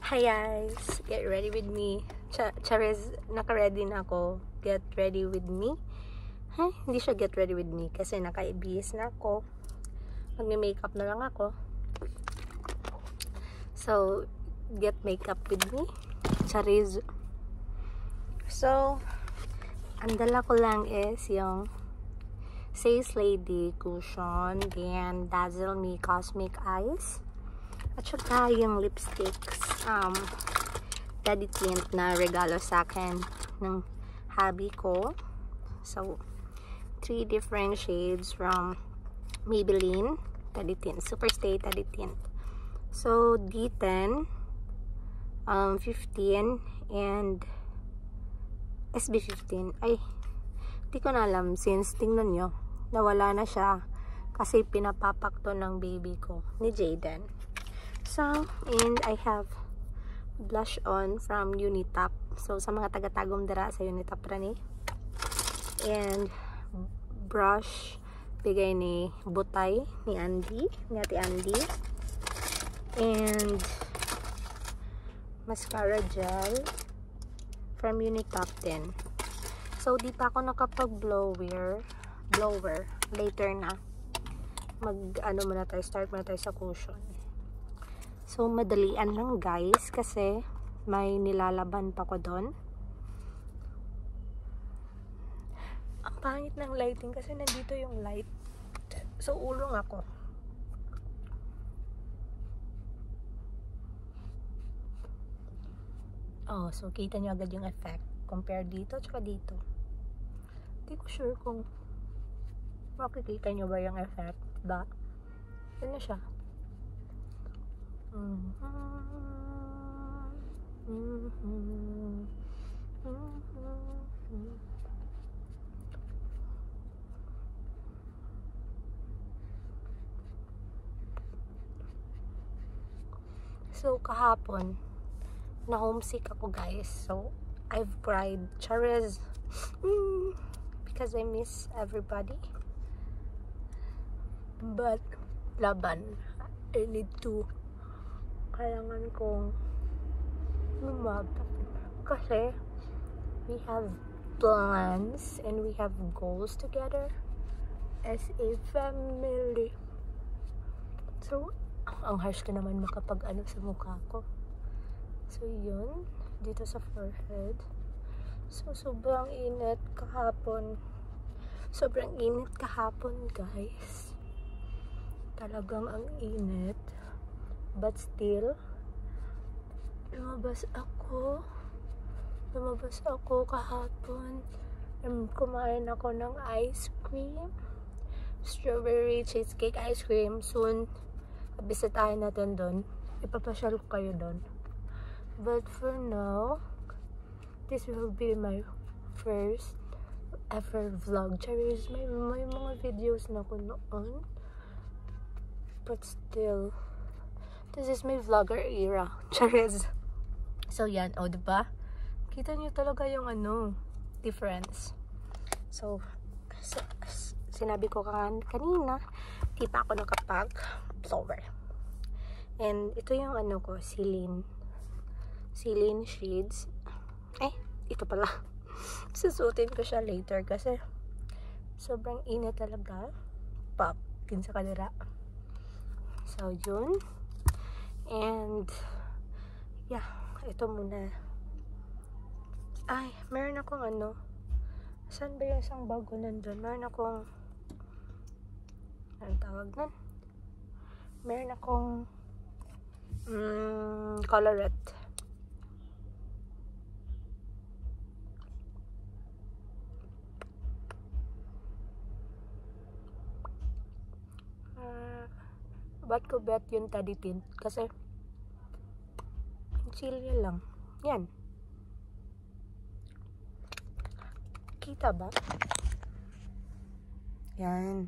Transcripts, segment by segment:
Hi guys! Get ready with me. Charis, naka-ready na ako. Get ready with me. Hindi siya get ready with me kasi naka-ibis na ako. Magme-makeup na lang ako. So, get makeup with me. Charis. So, ang dala ko lang is yung Says Lady Cushion and Dazzle Me Cosmic Eyes. At saka yung lipsticks, Daddy Tint na regalo sa akin ng hubby ko. So, 3 different shades from Maybelline Daddy Tint, Superstay Daddy Tint. So, D10, 15, and SB15. Ay, di ko na alam since tingnan nyo, nawala na siya kasi pinapapak to ng baby ko, ni Jaden. So, and I have blush on from Unitap. So, sa mga taga-tagom dara sa Unitap rani. And brush bigay ni Butay ni Andy, ni Ate Andy. And mascara gel from Unitap din. So, di pa ako nakapag-blower. Later na. Start muna tayo sa cushion. So, madalian lang guys kasi may nilalaban pa ko doon. Ang pangit ng lighting kasi nandito yung light. So, ulong ako. Oh, so kita nyo agad yung effect. Compare dito at dito. Hindi ko sure kung makikita nyo ba yung effect. Ba? Yan na siya. So, kahapon, na homesick ako guys. So, I've cried. Charis. Because I miss everybody. But, laban. I need to. Kailangan kong lumabas. Kasi, we have plans and we have goals together as a family. So, ang harsh ko naman makapag-ano sa mukha ko. So, yun. Dito sa forehead. So, sobrang init kahapon. Sobrang init kahapon, guys. Talagang ang init. But still, lumabas ako kahapon. Kumain ako ng ice cream. Strawberry cheesecake ice cream. Soon, bisitahin natin doon. Ipapasyal ko kayo doon. But for now, this will be my first ever vlog. Charis, may mga videos na ko noon. But still, this is my vlogger era. Charis. So, yan. O, diba? Kita nyo talaga yung difference. So, sinabi ko kanina, di pa ako nakapag-blower. And, ito yung ko, Celine shades. Ito pala. Susutin ko siya later kasi sobrang init talaga. Pop, sa kanila. So, yun. And, yeah. Ito muna. Ay, meron akong saan ba yung isang bago nandun? Meron akong anong tawag nun? Meron akong colorette. Ba't ko bet yung Daddy Tint? Kasi concealer lang. Yan. Kita ba? Yan.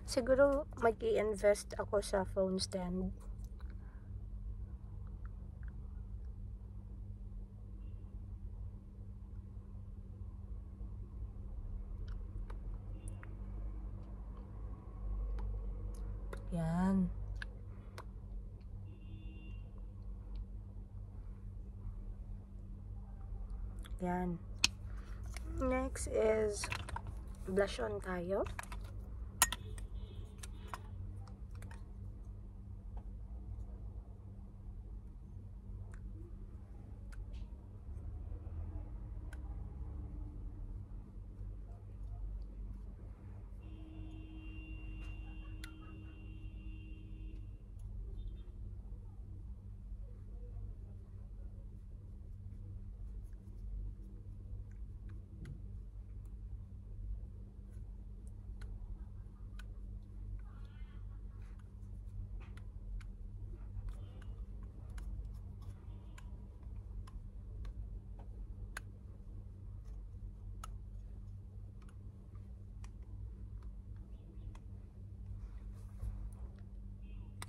Siguro mag-i-invest ako sa phone stand. Yan. Yan. Next is blush on tayo.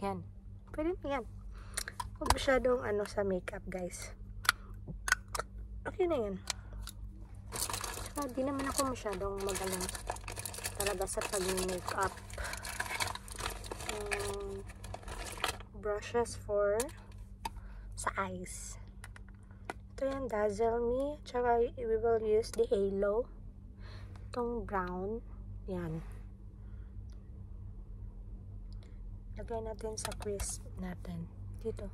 Yan. Pwede na yan. Huwag masyadong sa makeup, guys. Okay na yan. Saka di naman ako masyadong magaling talaga sa pag-makeup. Brushes for sa eyes. Ito yan, Dazzle Me. Tsaka we will use the halo. Itong brown. Yan. Lagay natin sa crease natin. Dito.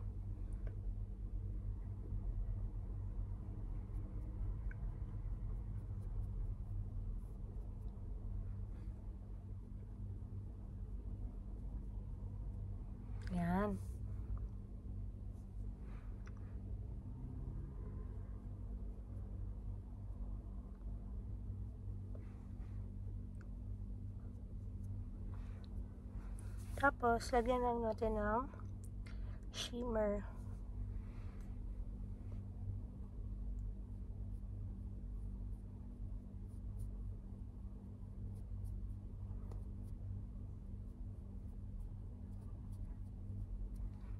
Yan. Tapos, lagyan lang natin ng shimmer.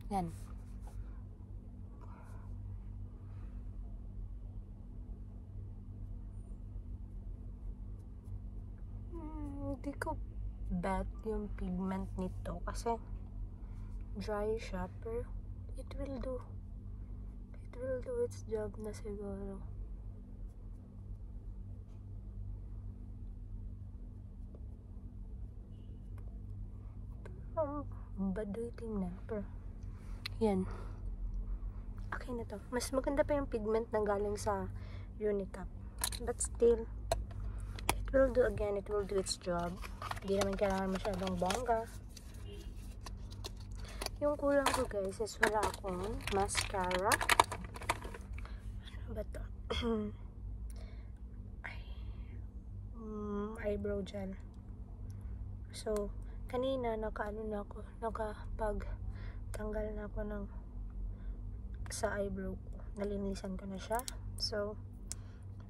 Yan. Hindi ko bet yung pigment nito kasi dry siya, pero it will do its job na siguro. Baduy tingnan, pero yan, okay na to. Mas maganda pa yung pigment na galing sa Unicap, but still it will do its job. Hindi naman kailangan masyadong bongga. Yung kulang ko, guys, is wala akong mascara. Ano ba to? Eyebrow gel. So, kanina nakapagtanggal na ako ng sa eyebrow ko. Nalinisan ko na siya. So,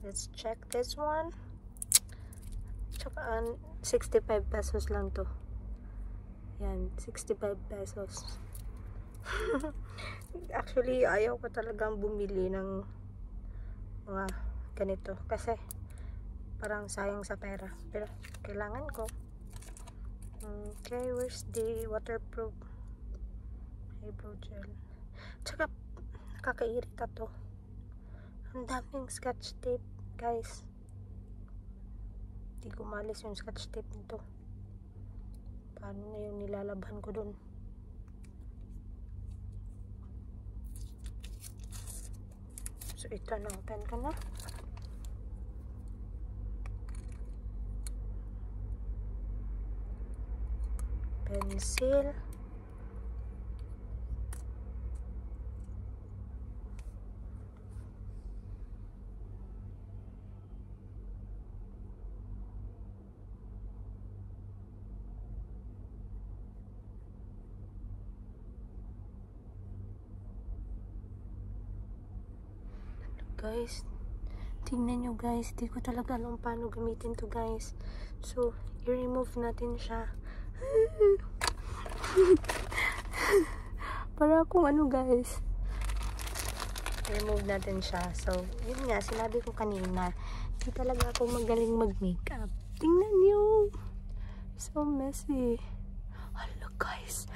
let's check this one. Tsaka 65 pesos lang to. Yan, 65 pesos. Actually, ayaw ko talagang bumili ng mga ganito kasi parang sayang sa pera. Pero kailangan ko. Okay, where's the waterproof eyebrow gel? Tsaka nakakairita to. Ang daming scotch tape, guys. Hindi ko malis yung scotch tape nito. Paano na yung nilalabhan ko dun? So, ito na. Open ko na. Pencil. Guys, tingnan nyo, guys, di ko talaga alam paano gamitin to, guys. So, i-remove natin siya. Para kung ano, guys, i-remove natin siya. So, yun nga, sinabi ko kanina, di talaga ako magaling mag-makeup. Tingnan nyo, so messy. Hello, guys.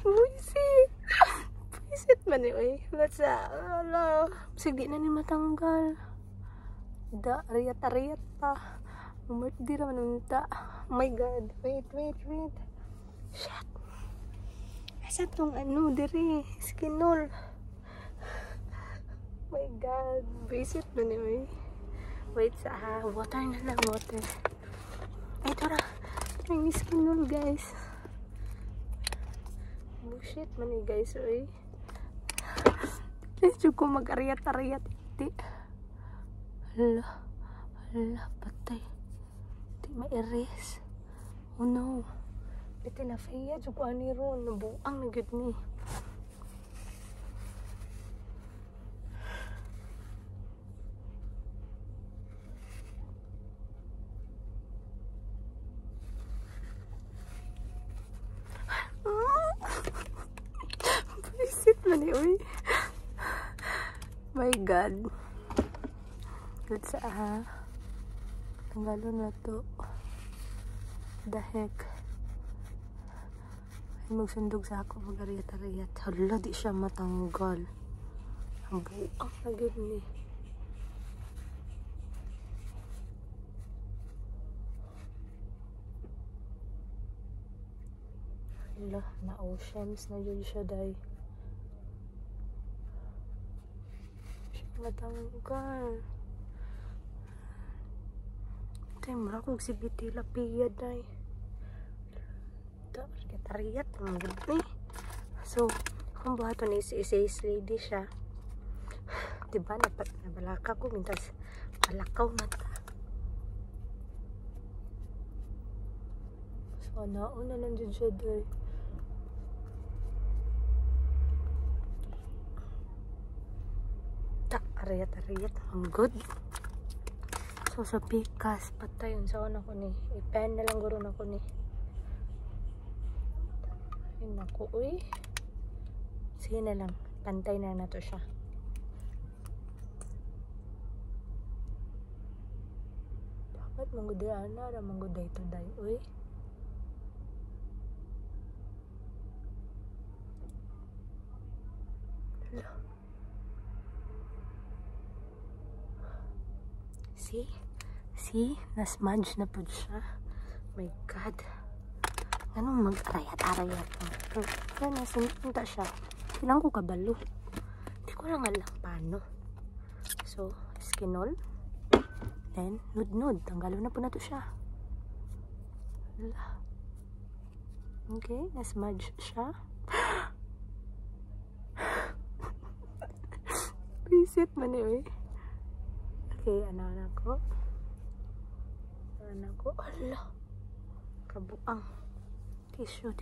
Buisit man eh. Let's ala. Sige na ni matanggal. Da, ariyat pa. Umarte naman unta. Oh my god. Wait. Shit. Asa tong ano diri? Skinol. Oh my god. Visit man eh. Wait sa water na lang, water. Ay, tara. Ito yung skinol, guys. Bullshit man eh, guys. Uy. Medyo ko mag-ariyat-ariyat. Hindi. Hala, patay. Hindi ma-erase. Oh no. Ito na faya. Diyo ko aniro. Nabuang na good ni. Visit man eh, uy. My god. Let's tanggalon na to. The heck. Ay magsundog sa ako mag-ariyat-ariyat. Hala, di siya matanggal. Ang buang na good ni. Hala, na-oceans na yun siya day. Matanggal. Tay mura kog si Bitila Pia day. Tariyat ang gud. So, kung buhaton is lady siya. Diba nabalaka ko mintas palakaw na ta. So, nauna lang dyan siya day. Ariyat ang good. So sa pikas patay yun sa una ko ni ipen na lang guro na ko ni. Ay naku uy. Sige na lang, pantay na to siya. Dapat mangguday na ra mangguday to day uy. See? Nasmudge na po siya. My god. Anong mag-arayat-arayat mo? Kaya nasunta siya. Kailangan ko kabalo. Hindi ko lang alam paano. So, skinol. Then, nude. Tanggalo na po na to siya. Okay, nasmudge siya. Reset man eh. Okay, anak ko. Ala. Kabuang. Tissue.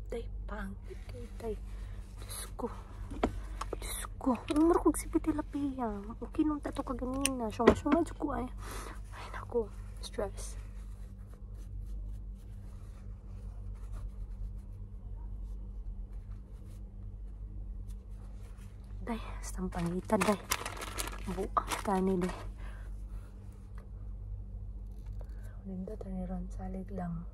Tay, pangit kayo, tay. Diyos ko. Umar kong si Bitila Pia. Okay nung tato ka ganina. Syunga ko ay. Ay naku. Stress. Day. Stampangitan day. Buang tani day. Linda taniran salig lang.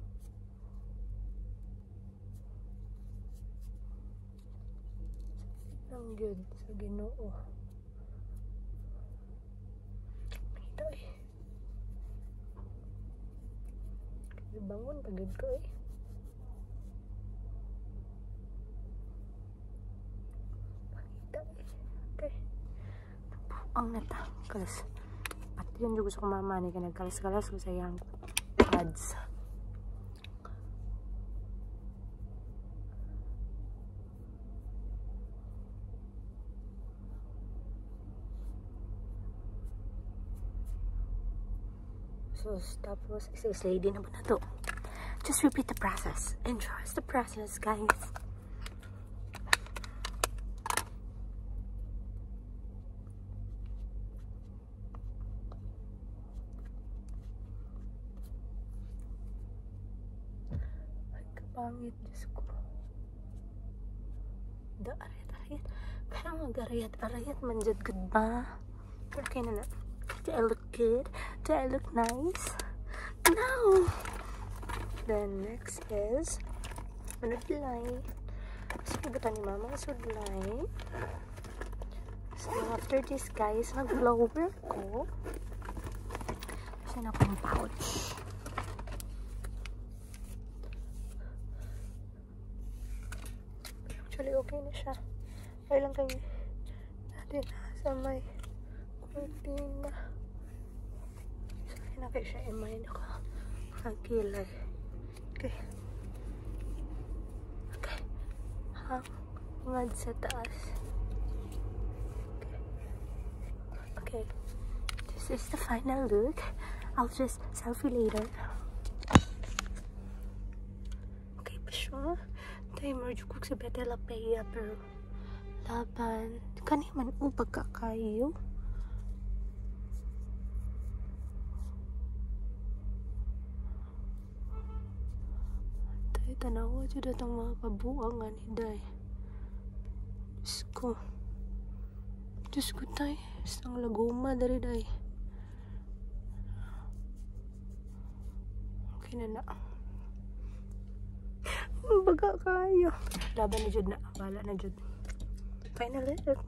Ang good sa Ginoo. Ito eh. Bangon pagod ko eh. Pakita eh. Okay. Ang natangkalas. Pati yun yung gusto ko mamani ka nagkalas-kalas ko sa yang pads. So, tapos, is lady na po na to. Just repeat the process. And trust the process, guys. pangit, Diyos ko. Da, arayat. Kaya mga arayat manjad good ba? Okay na. Do I look good? Do I look nice? No! Then next is manudlay. Kasi nagutan ni mama sudlay. So after this guys, nag-blower ko. Kasi na akong pouch. Actually okay na siya. Kaya lang kayo natin sa may kurtina. So na kayo siya i-mind ako. Nagkilay. Okay. Hangad sa taas. Okay. This is the final look. I'll just selfie later. Okay pa siya. Timer jukuk sa betela paya pero laban. Kaniman upag kakayo. Tanawa dyan datang mga kabuangan hiday. Diyos ko tay. Isang laguma dari day. Okay na. Baga kayo. Laban na dyan na. Bala na dyan. Final look.